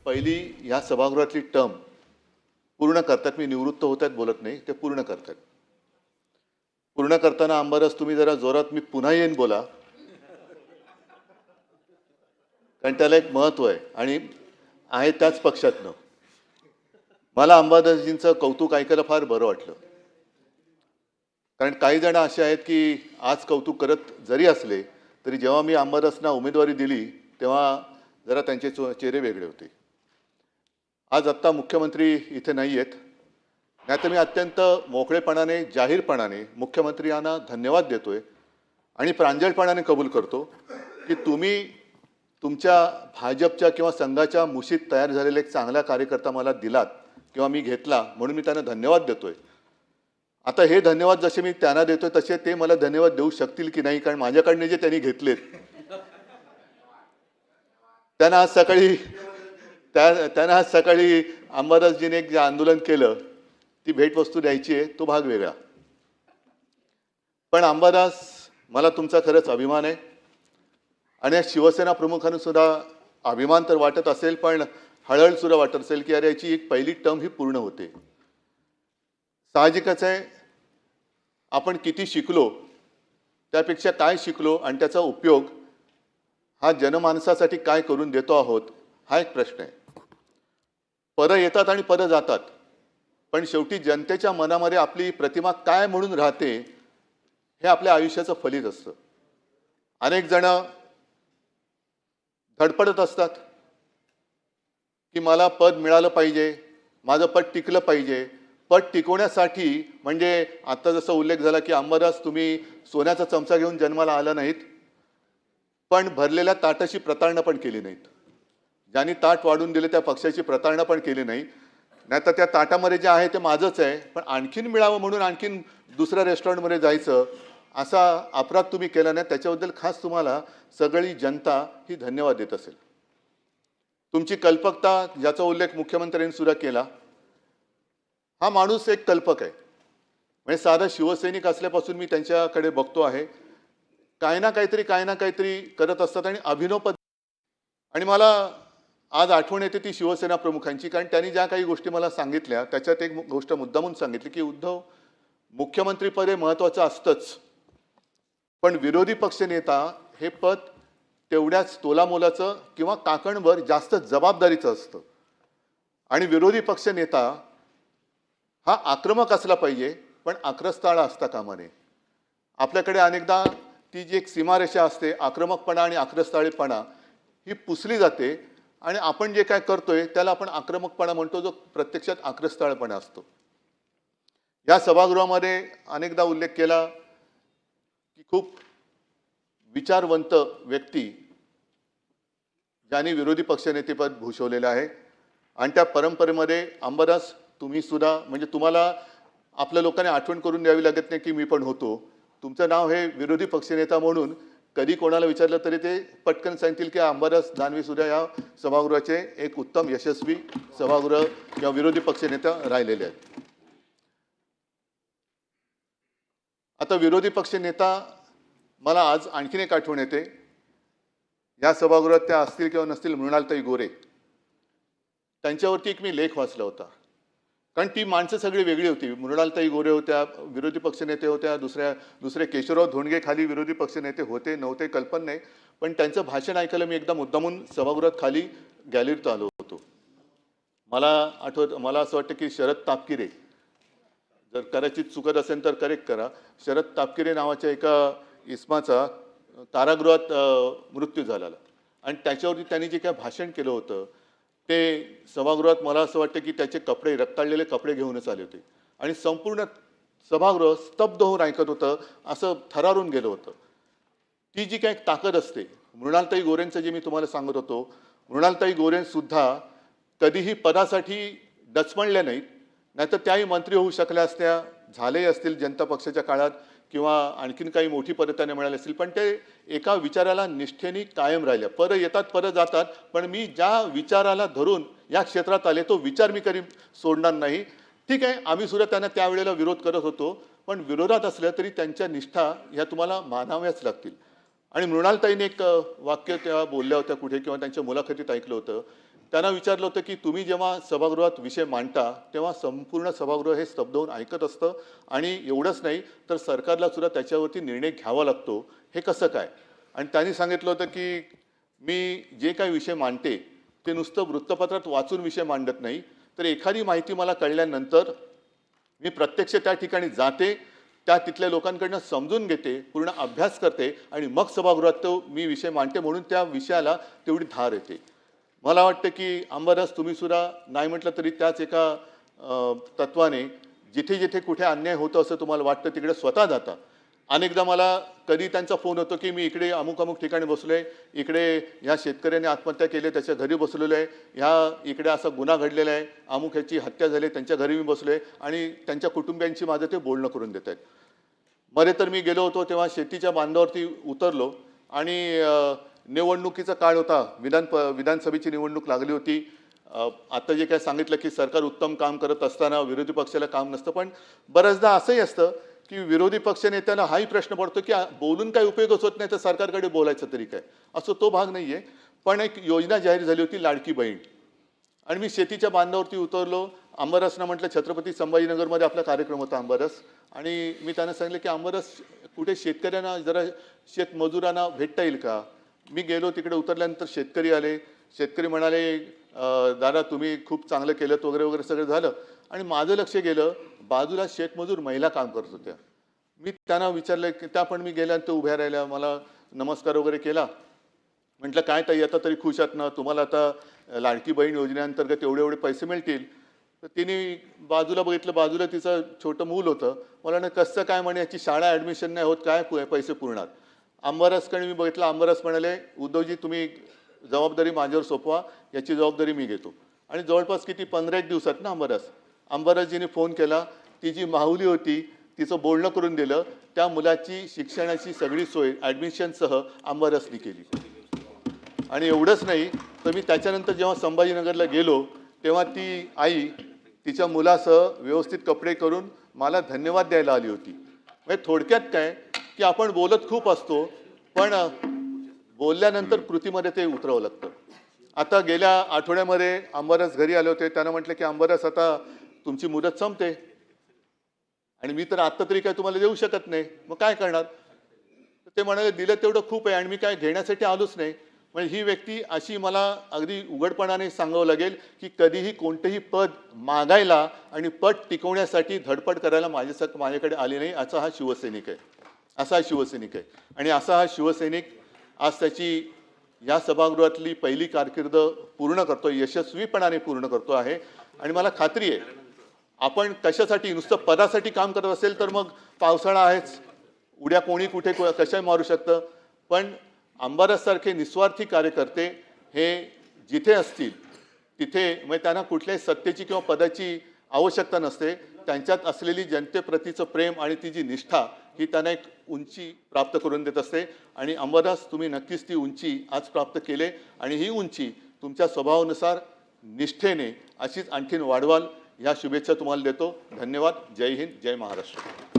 पहिली ह्या सभागृहातली टर्म पूर्ण करतात. मी निवृत्त होत आहेत बोलत नाही, ते पूर्ण करतात. पूर्ण करताना अंबादास तुम्ही जरा जोरात मी पुन्हा येईन बोला, कारण त्याला एक महत्त्व आहे आणि आहे त्याच पक्षातनं. मला अंबादासजींचं कौतुक ऐकायला फार बरं वाटलं, कारण काही जण असे आहेत की आज कौतुक करत जरी असले तरी जेव्हा मी अंबादासना उमेदवारी दिली तेव्हा जरा त्यांचे चेहरे वेगळे होते. आज आत्ता मुख्यमंत्री इथे नाही आहेत, नाहीतर मी अत्यंत मोकळेपणाने जाहीरपणाने मुख्यमंत्र्यांना धन्यवाद देतोय आणि प्रांजळपणाने कबूल करतो की तुम्ही तुमच्या भाजपच्या किंवा संघाच्या मुशीत तयार झालेला एक चांगला कार्यकर्ता मला दिलात किंवा मी घेतला, म्हणून मी त्यांना धन्यवाद देतोय. आता हे धन्यवाद जसे मी त्यांना देतोय तसे ते मला धन्यवाद देऊ शकतील की नाही, कारण माझ्याकडनं जे त्यांनी घेतलेत त्यांना आज सकाळी अंबादासजीने एक जे आंदोलन केलं ती भेटवस्तू द्यायची आहे, तो भाग वेगळा. पण अंबादास, मला तुमचा खरंच अभिमान आहे आणि या शिवसेना प्रमुखांना सुद्धा अभिमान तर वाटत असेल, पण हळहळ सुद्धा वाटत असेल की अरे याची एक पहिली टर्म ही पूर्ण होते. साहजिकच आहे, आपण किती शिकलो त्यापेक्षा काय शिकलो आणि त्याचा उपयोग हा जनमानसासाठी काय करून देतो आहोत हा एक प्रश्न आहे. पदं येतात आणि पदं जातात, पण शेवटी जनतेच्या मनामध्ये आपली प्रतिमा काय म्हणून राहते हे आपल्या आयुष्याचं फलित असतं. अनेक जण धडपडत असतात की मला पद मिळालं पाहिजे, माझं पद टिकलं पाहिजे. पद टिकवण्यासाठी म्हणजे आता जसा उल्लेख झाला की अंबादास तुम्ही सोन्याचा चमचा घेऊन जन्माला आला नाहीत, पण भरलेल्या ताटाची प्रतारणा पण केली नाहीत. ज्यांनी ताट वाढून दिले त्या पक्षाची प्रतारणा पण केली नाही. नाहीतर त्या ताटामध्ये जे आहे ते माझंच आहे, पण आणखीन मिळावं म्हणून आणखीन दुसऱ्या रेस्टॉरंटमध्ये जायचं असा अपराध तुम्ही केला नाही. त्याच्याबद्दल खास तुम्हाला सगळी जनता ही धन्यवाद देत असेल. तुमची कल्पकता ज्याचा उल्लेख मुख्यमंत्र्यांनी सुद्धा केला, हा माणूस एक कल्पक आहे. म्हणजे साधा शिवसैनिक असल्यापासून मी त्यांच्याकडे बघतो आहे, काही ना काहीतरी करत असतात आणि अभिनव पद. आणि मला आज आठवण येते ती शिवसेना प्रमुखांची, कारण त्यांनी ज्या काही गोष्टी मला सांगितल्या त्याच्यात एक गोष्ट मुद्दामून सांगितली की उद्धव, मुख्यमंत्रीपद हे महत्त्वाचं असतंच, पण विरोधी पक्षनेता हे पद तेवढ्याच तोलामोलाचं किंवा काकणभर जास्त जबाबदारीचं असतं. आणि विरोधी पक्षनेता हा आक्रमक असला पाहिजे, पण आक्रस्ताळा असता कामा नये. आपल्याकडे अनेकदा ती जी एक सीमारेषा असते, आक्रमकपणा आणि आक्रस्ताळेपणा ही पुसली जाते आणि आपण जे काय करतोय त्याला आपण आक्रमकपणा म्हणतो, जो प्रत्यक्षात आक्रस्ताळपणा असतो. या सभागृहामध्ये अनेकदा उल्लेख केला की खूप विचारवंत व्यक्ती ज्यांनी विरोधी पक्षनेतेपद भूषवलेलं आहे आणि त्या परंपरेमध्ये अंबादास तुम्ही सुद्धा, म्हणजे तुम्हाला आपल्या लोकांनी आठवण करून द्यावी लागत नाही की मी पण होतो. तुमचं नाव हे विरोधी पक्षनेता म्हणून कधी कोणाला विचारलं तरी ते पटकन सांगतील की अंबादास दानवे सुद्धा या सभागृहाचे एक उत्तम यशस्वी सभागृह किंवा विरोधी पक्षनेता राहिलेले आहेत. आता विरोधी पक्षनेता मला आज आणखीन एक आठवण येते. या सभागृहात त्या असतील किंवा नसतील, मृणालताई गोरे, त्यांच्यावरती एक मी लेख वाचला होता. कारण ती माणसं सगळी वेगळी होती. मृणालताई गोरे होत्या, विरोधी पक्षनेते होत्या, दुसरे केशवराव धोंडगे खाली विरोधी पक्षनेते होते नव्हते कल्पना नाही, पण त्यांचं भाषण ऐकायला मी एकदा मुद्दामून सभागृहात खाली गॅलरीत आलो होतो. मला असं वाटतं की शरद तापकिरे, जर कदाचित चुकत असेल तर करेक्ट करा, शरद तापकिरे नावाच्या एका इसमाचा कारागृहात मृत्यू झाला आणि त्याच्यावरती त्यांनी जे काय भाषण केलं होतं ते सभागृहात मला असं वाटतं की त्याचे कपडे, रक्ताळलेले कपडे घेऊनच आले होते आणि संपूर्ण सभागृह स्तब्ध होऊन ऐकत होतं, असं थरारून गेलं होतं. ती जी काही ताकद असते, मृणालताई गोरेंचं जे मी तुम्हाला सांगत होतो, मृणालताई गोरेंसुद्धा कधीही पदासाठी डचमळल्या नाहीत. नाहीतर त्याही मंत्री होऊ शकल्या असत्या, झाले असतील जनता पक्षाच्या काळात किंवा आणखीन काही मोठी पदं त्यांना मिळाली असतील, पण ते एका विचाराला निष्ठेने कायम राहिल्या. पदं येतात पदं जातात, पण मी ज्या विचाराला धरून या क्षेत्रात आले तो विचार मी कधी सोडणार नाही. ठीक आहे, आम्ही सुद्धा त्यांना त्यावेळेला विरोध करत होतो, पण विरोधात असल्या तरी त्यांच्या निष्ठा ह्या तुम्हाला मानाव्याच लागतील. आणि मृणालताईने एक वाक्य त्या बोलल्या होत्या कुठे किंवा त्यांच्या मुलाखतीत ऐकलं होतं. त्यांना विचारलं होतं की तुम्ही जेव्हा सभागृहात विषय मांडता तेव्हा संपूर्ण सभागृह हे स्तब्ध होऊन ऐकत असतं आणि एवढंच नाही तर सरकारला सुद्धा त्याच्यावरती निर्णय घ्यावा लागतो, हे कसं काय? आणि त्यांनी सांगितलं होतं की मी जे काही विषय मांडते ते नुसतं वृत्तपत्रात वाचून विषय मांडत नाही, तर एखादी माहिती मला कळल्यानंतर मी प्रत्यक्ष त्या ठिकाणी जाते, त्या तिथल्या लोकांकडनं समजून घेते, पूर्ण अभ्यास करते आणि मग सभागृहात तो मी विषय मांडते, म्हणून त्या विषयाला तेवढी धार येते. मला वाटतं की अंबादास तुम्ही सुद्धा नाही म्हटलं तरी त्याच एका तत्वाने जिथे जिथे कुठे अन्याय होतो असं तुम्हाला वाटतं तिकडे स्वतः जाता. अनेकदा मला कधी त्यांचा फोन होतो की मी इकडे अमुक अमुक ठिकाणी बसलोय, इकडे ह्या शेतकऱ्याने आत्महत्या केली त्याच्या घरी बसलेलो आहे, ह्या इकडे असा गुन्हा घडलेला आहे, अमुक ह्याची हत्या झाली त्यांच्या घरी मी बसलोय आणि त्यांच्या कुटुंबियांची माझं ते बोलणं करून देत आहेत. मध्ये तर मी गेलो होतो तेव्हा शेतीच्या बांधावरती उतरलो आणि निवडणुकीचा काळ होता, विधानसभेची निवडणूक लागली होती. आता जे काय सांगितलं की सरकार उत्तम काम करत असताना विरोधी पक्षाला काम नसतं, पण बऱ्याचदा असंही असतं की विरोधी पक्ष नेत्यांना हाही प्रश्न पडतो की बोलून काय उपयोगच होत नाही तर सरकारकडे बोलायचं तरी काय, असं तो भाग नाही आहे. पण एक योजना जाहीर झाली होती लाडकी बहीण आणि मी शेतीच्या बांधावरती उतरलो. अंबादासना म्हटलं छत्रपती संभाजीनगरमध्ये आपला कार्यक्रम होता अंबादास, आणि मी त्यांना सांगितलं की अंबादास कुठे शेतकऱ्यांना जरा शेतमजुरांना भेटता येईल का? मी गेलो तिकडे उतरल्यानंतर शेतकरी आले, शेतकरी म्हणाले दादा तुम्ही खूप चांगलं केलं वगैरे वगैरे सगळं झालं. आणि माझं लक्ष गेलं बाजूला शेतमजूर महिला काम करत होत्या. मी त्यांना विचारलं की त्या पण मी गेल्यानंतर उभ्या राहिल्या, मला नमस्कार वगैरे केला. म्हटलं काय ताई आता तरी खुश आहात ना, तुम्हाला आता लाडकी बहीण योजनेअंतर्गत एवढे एवढे पैसे मिळतील. तर तिने बाजूला बघितलं, बाजूला तिचं छोटं मूल होतं. मला ना कसं काय म्हणे याची शाळा ॲडमिशन नाही होत, काय पैसे पुरणार? अंबादासकडे मी बघितलं, अंबादास म्हणाले उद्धवजी तुम्ही जबाबदारी माझ्यावर सोपवा, याची जबाबदारी मी घेतो. आणि जवळपास किती 15 दिवसात ना अंबादासजीने फोन केला, ती जी माहुली होती तिचं बोलणं करून दिलं, त्या मुलाची शिक्षणाची सगळी सोय ॲडमिशनसह अंबादासनी केली. आणि एवढंच नाही तर मी त्याच्यानंतर जेव्हा संभाजीनगरला गेलो तेव्हा ती आई तिच्या मुलासह व्यवस्थित कपडे करून मला धन्यवाद द्यायला आली होती. म्हणजे थोडक्यात काय की आपण बोलत खूप असतो, पण बोलल्यानंतर कृतीमध्ये ते उतरावं लागतं. आता गेल्या आठवड्यामध्ये अंबादास घरी आले होते. त्यांना म्हटलं की अंबादास आता तुमची मुदत संपते आणि मी तर आत्ता तरी काय तुम्हाला देऊ शकत नाही, मग काय करणार? ते म्हणाले दिलं तेवढं खूप आहे आणि मी काय घेण्यासाठी आलोच नाही. म्हणजे ही व्यक्ती अशी मला अगदी उघडपणाने सांगावं लागेल की कधीही कोणतंही पद मागायला आणि पद टिकवण्यासाठी धडपड करायला माझ्याकडे आली नाही. असा हा शिवसैनिक आहे. आणि असा हा शिवसैनिक आज त्याची या सभागृहातली पहिली कारकीर्द पूर्ण करतो, यशस्वीपणाने पूर्ण करतो आहे. आणि मला खात्री आहे आपण कशासाठी नुसतं पदासाठी काम करत असेल तर मग पावसाळा आहेच, उद्या कोणी कुठे कशाही मारू शकतं. पण अंबादाससारखे निस्वार्थी कार्यकर्ते हे जिथे असतील तिथे म्हणजे त्यांना कुठल्याही सत्तेची किंवा पदाची आवश्यकता नसते. त्यांच्यात असलेली जनतेप्रतीचं प्रेम आणि ती जी निष्ठा ही त्यांना एक उंची प्राप्त करून देत असते. आणि अंबादास तुम्ही नक्कीच ती उंची आज प्राप्त केले आणि ही उंची तुमच्या स्वभावानुसार निष्ठेने अशीच आणखीन वाढवाल, ह्या शुभेच्छा तुम्हाला देतो. धन्यवाद. जय हिंद, जय महाराष्ट्र.